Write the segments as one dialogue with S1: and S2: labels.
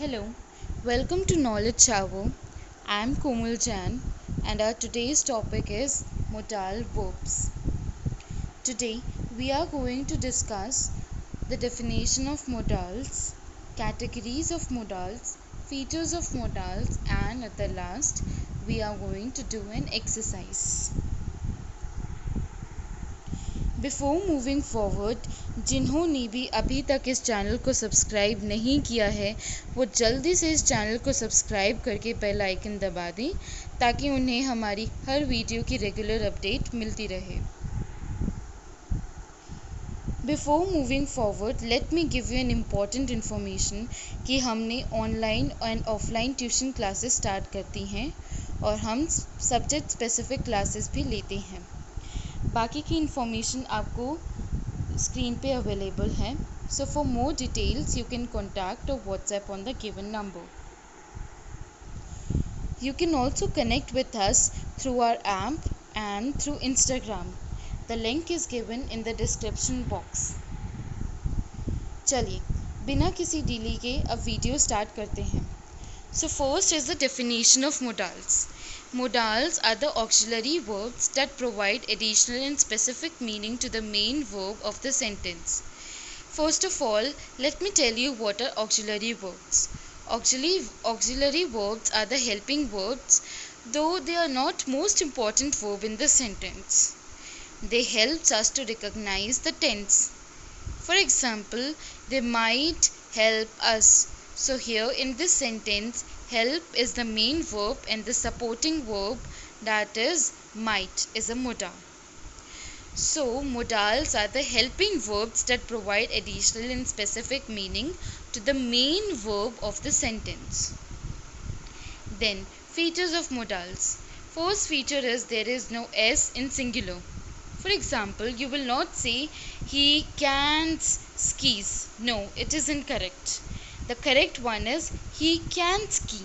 S1: Hello, welcome to Knowledge Shower. I'm Komal Jan and our today's topic is modal verbs. Today we are going to discuss the definition of modals, categories of modals, features of modals, and at the last we are going to do an exercise. Before moving forward, जिन्होंने भी अभी तक इस channel को subscribe नहीं किया है वो जल्दी से इस चैनल को सब्सक्राइब करके बेल आइकन दबा दें ताकि उन्हें हमारी हर वीडियो की रेगुलर अपडेट मिलती रहे। Before moving forward let me give you an important information कि हमने online and offline tuition classes start करती हैं और हम सब्जेक्ट स्पेसिफिक क्लासेस भी लेते हैं। बाकी की इन्फॉर्मेशन आपको स्क्रीन पे अवेलेबल है। So for more details you can contact or WhatsApp on the given number. You can also connect with us through our app and through Instagram. The link is given in the description box. चलिए बिना किसी delay के अब video start करते हैं। So first is the definition of modals. Modals are the auxiliary verbs that provide additional and specific meaning to the main verb of the sentence. First of all, let me tell you what are auxiliary verbs. Auxiliary verbs are the helping verbs, though they are not most important verb in the sentence. They help us to recognize the tense. For example, they might help us. So here in this sentence, help is the main verb and the supporting verb, that is might, is a modal. So modals are the helping verbs that provide additional and specific meaning to the main verb of the sentence. Then features of modals. First feature is there is no s in singular. For example, you will not say he can't skis. No, it is incorrect. The correct one is he can ski.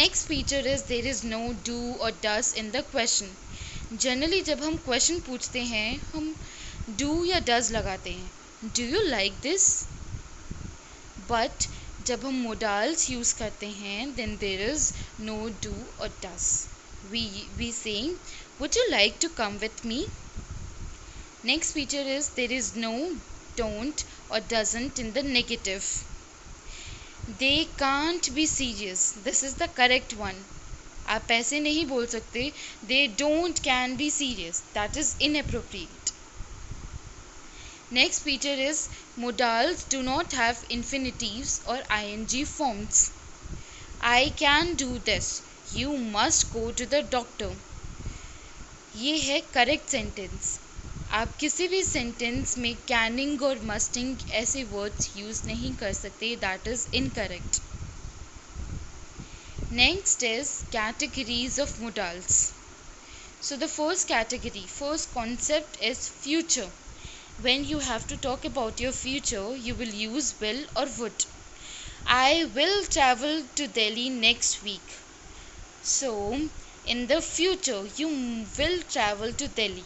S1: Next feature is there is no do or does in the question. Generally जब हम question पूछते हैं हम do या does लगाते हैं। Do you like this? But जब हम modals use करते हैं then there is no do or does. We say would you like to come with me? Next feature is there is no, don't or doesn't in the negative. They can't be serious. This is the correct one. आप ऐसे नहीं बोल सकते they don't can be serious. That is inappropriate. Next feature is modals do not have infinitives or ing forms. I can do this. You must go to the doctor. ये है correct sentence. आप किसी भी sentence में Canning और Mustang ऐसे words use नहीं कर सकते, that is incorrect. Next is categories of modals. So the first category, first concept is future. When you have to talk about your future, you will use will or would. I will travel to Delhi next week. So in the future you will travel to Delhi.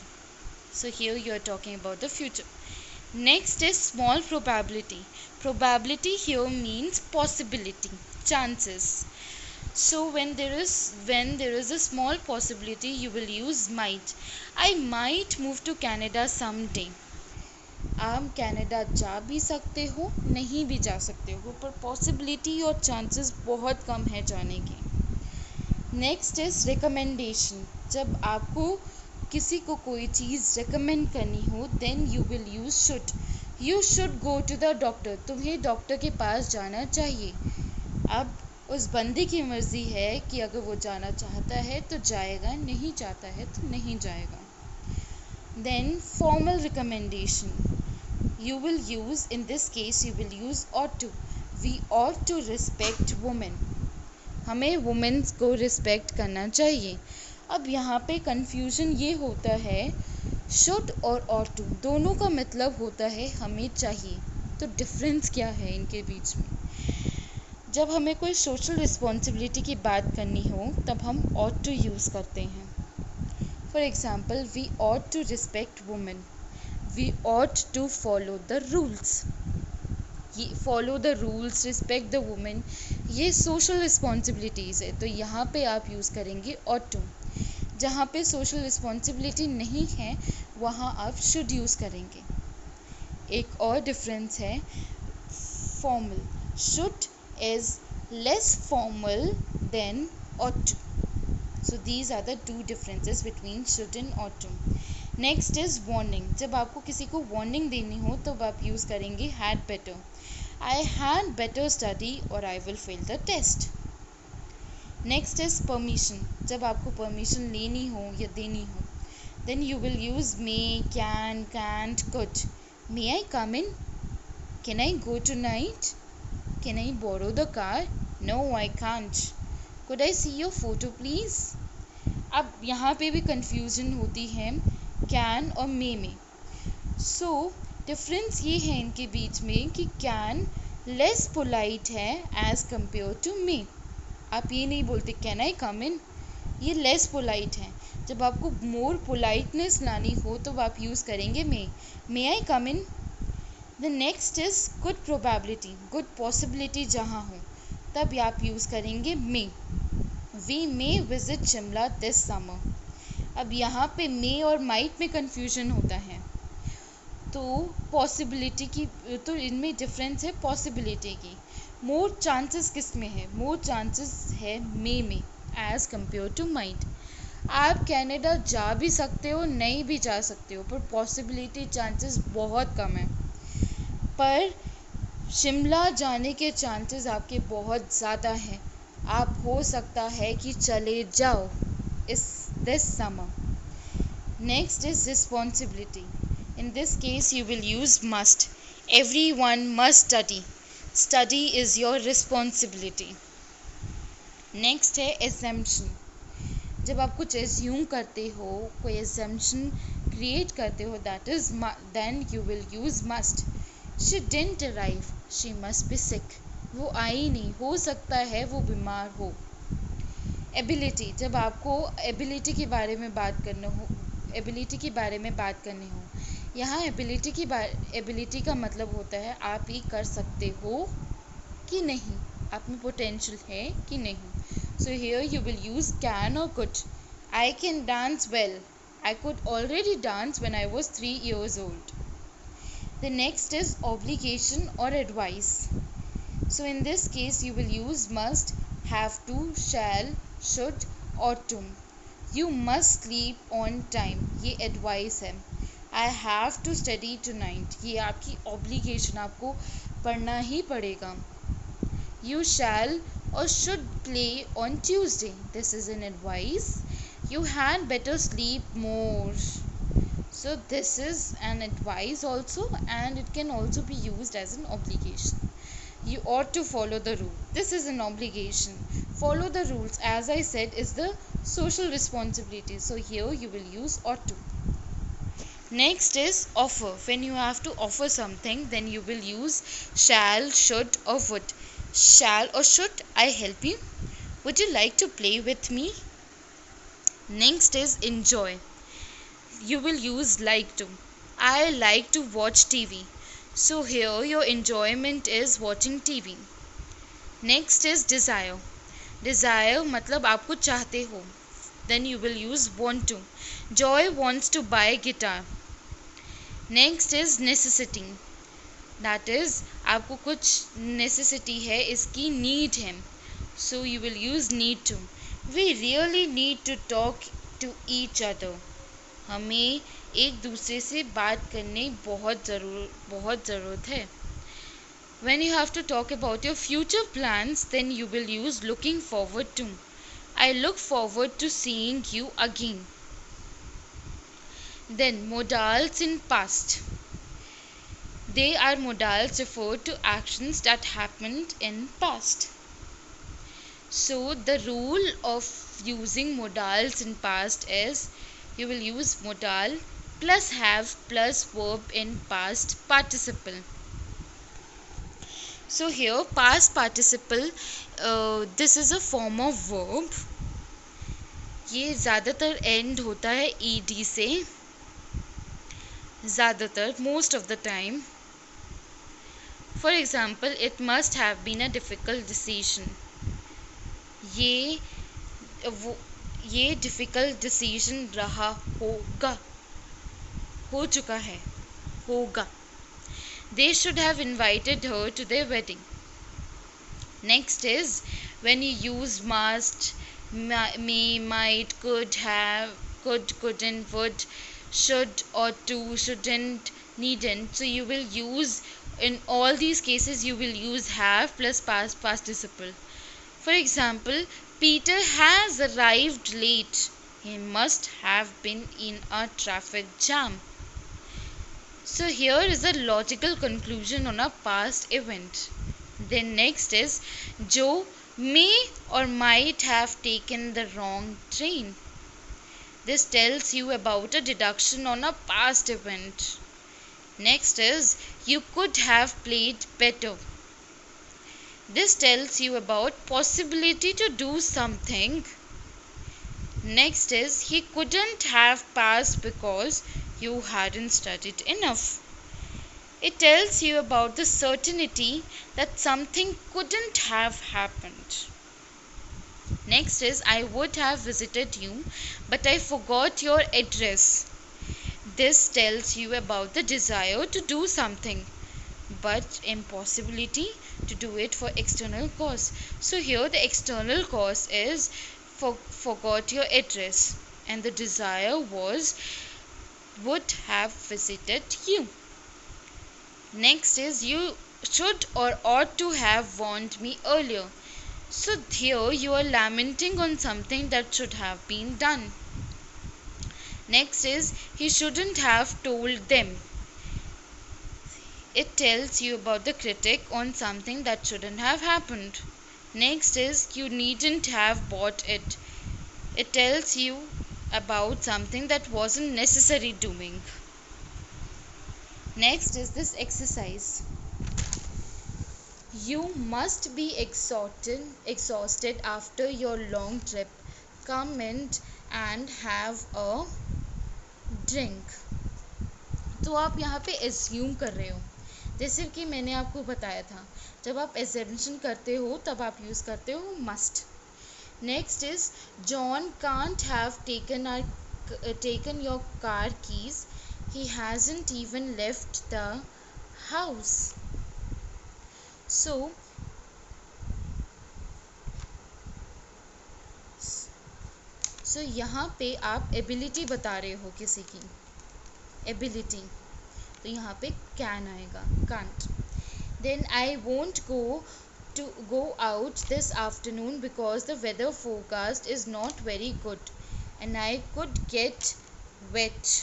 S1: So here you are talking about the future. Next is small probability. Probability here means possibility, chances. So when there is a small possibility you will use might. I might move to Canada someday. आप Canada जा भी सकते हो, नहीं भी जा सकते हो, पर पॉसिबिलिटी और चांसेस बहुत कम है जाने के। Next is recommendation. जब आपको किसी को कोई चीज़ रिकमेंड करनी हो then you will use should. You should go to the doctor. तुम्हें डॉक्टर के पास जाना चाहिए. अब उस बंदे की मर्ज़ी है कि अगर वो जाना चाहता है तो जाएगा, नहीं चाहता है तो नहीं जाएगा. Then formal recommendation. You will use, in this case you will use ought to. We ought to respect women. हमें वुमेन्स को रिस्पेक्ट करना चाहिए. अब यहाँ पे कन्फ्यूजन ये होता है शुड और ought to दोनों का मतलब होता है हमें चाहिए. तो डिफरेंस क्या है इनके बीच में? जब हमें कोई सोशल रिस्पॉन्सिबिलिटी की बात करनी हो तब हम ought to यूज़ करते हैं. For example we ought to respect women. We ought to follow the rules. ये follow the rules, respect the women, ये सोशल रिस्पॉन्सिबिलिटीज़ है, तो यहाँ पे आप यूज़ करेंगे ऑट टू। जहाँ पे सोशल रिस्पॉन्सिबिलिटी नहीं है वहाँ आप शुड यूज़ करेंगे। एक और डिफरेंस है formal, should is less formal than ought to. So these are the two differences between should and ought to. Next is warning. जब आपको किसी को warning देनी हो तब आप यूज़ करेंगे had better. I had better study or I will fail the test. Next is permission. जब आपको permission लेनी हो या देनी हो then you will use may, can, can't, could. May I come in? Can I go tonight? Can I borrow the car? No, I can't. Could I see your photo please? अब यहाँ पे भी confusion होती है can और may में। So difference ये है इनके बीच में कि can less polite है as compared to may। आप ये नहीं बोलते can I come in, ये less polite है। जब आपको more politeness लानी हो तो आप यूज़ करेंगे may I come in? The next is good probability, good possibility जहाँ हो तब आप यूज़ करेंगे may। We may visit Shimla this summer। अब यहाँ पे may और might में confusion होता है, तो possibility की, तो इनमें difference है possibility की। more chances किस में है? more chances है may में as compared to might। आप कनाडा जा भी सकते हो, नहीं भी जा सकते हो, पर possibility chances बहुत कम है। पर शिमला जाने के चांसेस आपके बहुत ज़्यादा हैं, आप हो सकता है कि चले जाओ इस this summer. Next is responsibility. In this case you will use must. Everyone must study, study is your responsibility. Next है एजम्पशन। जब आप कुछ एज्यूम करते हो, कोई एजम्पशन क्रिएट करते हो, that is then you will use must. She didn't arrive, she must be sick. वो आई नहीं, हो सकता है वो बीमार हो। एबिलिटी, जब आपको एबिलिटी के बारे में बात करना हो, एबिलिटी के बारे में बात करनी हो, यहाँ एबिलिटी का मतलब होता है आप ये कर सकते हो कि नहीं, आप में पोटेंशियल है कि नहीं। So here you will use can और could. I can dance well, I could already dance when I was 3 years old. The next is obligation or advice. So in this case you will use must, have to, shall, should, ought to. You must sleep on time, ये advice है। I have to study tonight, ये आपकी obligation, आपको पढ़ना ही पड़ेगा। You shall or should play on Tuesday, this is an advice। You had better sleep more, so this is an advice also, and it can also be used as an obligation। You ought to follow the rule, this is an obligation। Follow the rules, as I said, is the social responsibility, so here you will use ought to। Next is offer। When you have to offer something, then you will use shall, should or would। Shall or should I help you? Would you like to play with me? Next is enjoy। You will use like to। I like to watch TV, so here your enjoyment is watching TV। Next is desire। Desire मतलब आपको चाहते हो, then you will use want to। Joy wants to buy guitar। Next is necessity, that is आपको कुछ necessity है, इसकी need है, so you will use need to। We really need to talk to each other, हमें एक दूसरे से बात करने बहुत ज़रूरत है। When you have to talk about your future plans, then you will use looking forward to। I look forward to seeing you again। Then modals in past, they are modals referred to actions that happened in past। So the rule of using modals in past is you will use modal plus have plus verb in past participle। So here past participle, this is a form of verb। ये ज़्यादातर end होता है ed से, ज़्यादातर most of the time। For example, it must have been a difficult decision. ये वो ये difficult decision रहा होगा, हो चुका है, होगा। They should have invited her to their wedding. Next is when you use must, may, might, could, have, could, couldn't, would, should, ought to, shouldn't, needn't. So you will use, in all these cases, you will use have plus past participle. For example, Peter has arrived late. He must have been in a traffic jam. So here is a logical conclusion on a past event. Then next is Joe may or might have taken the wrong train. This tells you about a deduction on a past event. Next is you could have played better. This tells you about possibility to do something. Next is he couldn't have passed because you hadn't studied enough. It tells you about the certainty that something couldn't have happened. Next is I would have visited you, but I forgot your address. This tells you about the desire to do something, but impossibility to do it for external cause. So here the external cause is forgot your address, and the desire was would have visited you. Next is you should or ought to have warned me earlier. So here you are lamenting on something that should have been done. Next is he shouldn't have told them. It tells you about the critic on something that shouldn't have happened. Next is you needn't have bought it. It tells you about something that wasn't necessary doing. Next is this exercise. You must be exhausted after your long trip. Come in and have a drink. तो आप यहाँ पे assume कर रहे हो, जैसे कि मैंने आपको बताया था, जब आप assumption करते हो तब आप यूज़ करते हो must. Next is John can't have taken your car keys. He hasn't even left the house. So यहाँ पे आप एबिलिटी बता रहे हो किसी की, एबिलिटी, तो यहाँ पे कैन आएगा, can't. Then I won't go out this afternoon because the weather forecast is not very good and I could get wet.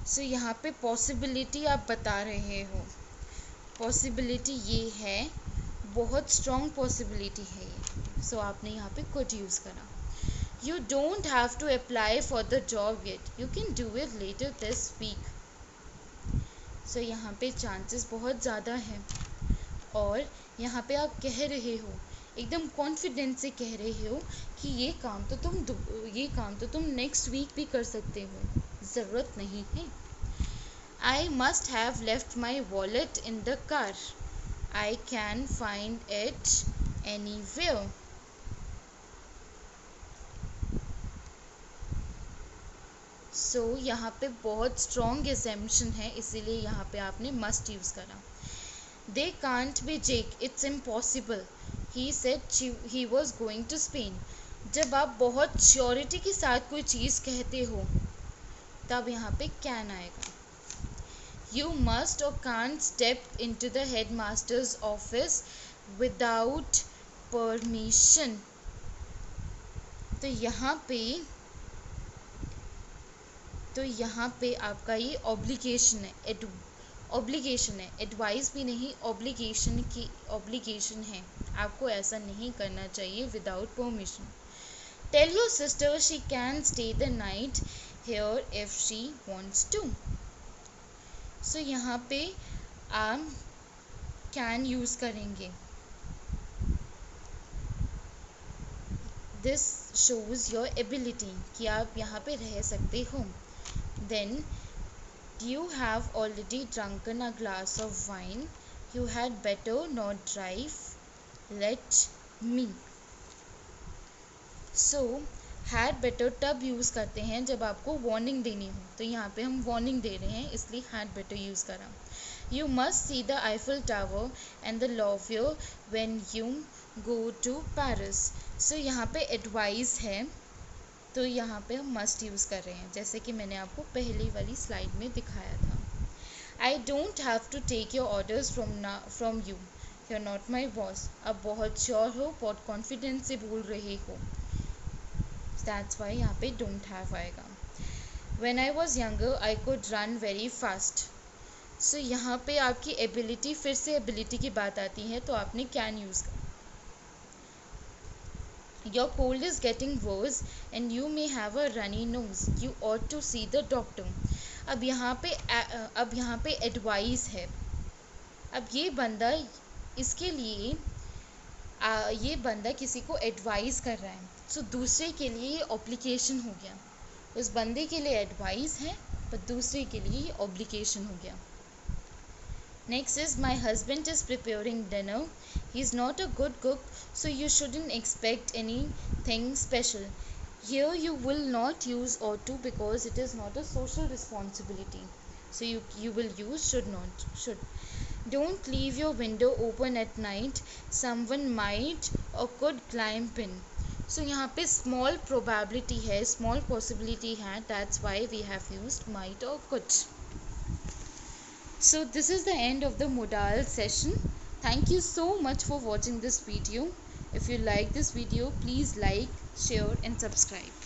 S1: So यहाँ पे possibility आप बता रहे हो, possibility ये है, बहुत strong possibility है ये, so आपने यहाँ पे could use करा. You don't have to apply for the job yet. You can do it later this week. So यहाँ पे chances बहुत ज़्यादा हैं, और यहाँ पे आप कह रहे हो, एकदम कॉन्फिडेंस से कह रहे हो कि ये काम तो तुम नेक्स्ट वीक भी कर सकते हो, ज़रूरत नहीं है. I must have left my wallet in the car. I can find it anywhere. So यहाँ पे बहुत strong assumption है, इसीलिए यहाँ पे आपने must use करा. They can't be Jake. It's impossible. He said he was going to Spain. जब आप बहुत श्योरिटी के साथ कोई चीज़ कहते हो तब यहाँ पे can आएगा. You must or can't step into the headmaster's office without permission. तो यहाँ पे आपका ये ऑब्लिगेशन है, ऑब्लिगेशन है, एडवाइस भी नहीं, ऑब्लिगेशन है, आपको ऐसा नहीं करना चाहिए without permission. Tell your sister she can stay the night here if she wants to. So यहाँ पे आप कैन यूज़ करेंगे. दिस शोज़ योर एबिलिटी कि आप यहाँ पे रह सकते हो. Then you have already drunken a glass of wine. You had better not drive. Let me. So had better तब यूज़ करते हैं जब आपको वार्निंग देनी हो, तो यहाँ पे हम वार्निंग दे रहे हैं इसलिए had better यूज़ करा. You must see the Eiffel Tower and the Louvre when you go to Paris. So यहाँ पे advice है, तो यहाँ पे हम must यूज़ कर रहे हैं, जैसे कि मैंने आपको पहली वाली स्लाइड में दिखाया था. I don't have to take your orders from you. You're not my boss. अब बहुत श्योर हो, बहुत कॉन्फिडेंस से बोल रहे हो. That's why यहाँ पे don't have आएगा. When I was younger, I could run very fast. So यहाँ पे आपकी ability, फिर से ability की बात आती है, तो आपने can यूज़ कर. Your cold is getting worse and you may have a runny nose. You ought to see the doctor. अब यहाँ पे advice है. अब ये बंदा, इसके लिए ये बंदा किसी को एडवाइस कर रहा है, सो दूसरे के लिए ये ऑब्लिगेशन हो गया. उस बंदे के लिए एडवाइस है पर दूसरे के लिए ये ऑब्लिगेशन हो गया. Next is my husband is preparing dinner. He is not a good cook so you shouldn't expect any thing special. Here you will not use ought to because it is not a social responsibility. So you will use should not. Should. Don't leave your window open at night. Someone might or could climb in. So यहाँ पे small probability है, small possibility है. That's why we have used might or could. So this is the end of the modal session. Thank you so much for watching this video. If you like this video, please like, share and subscribe.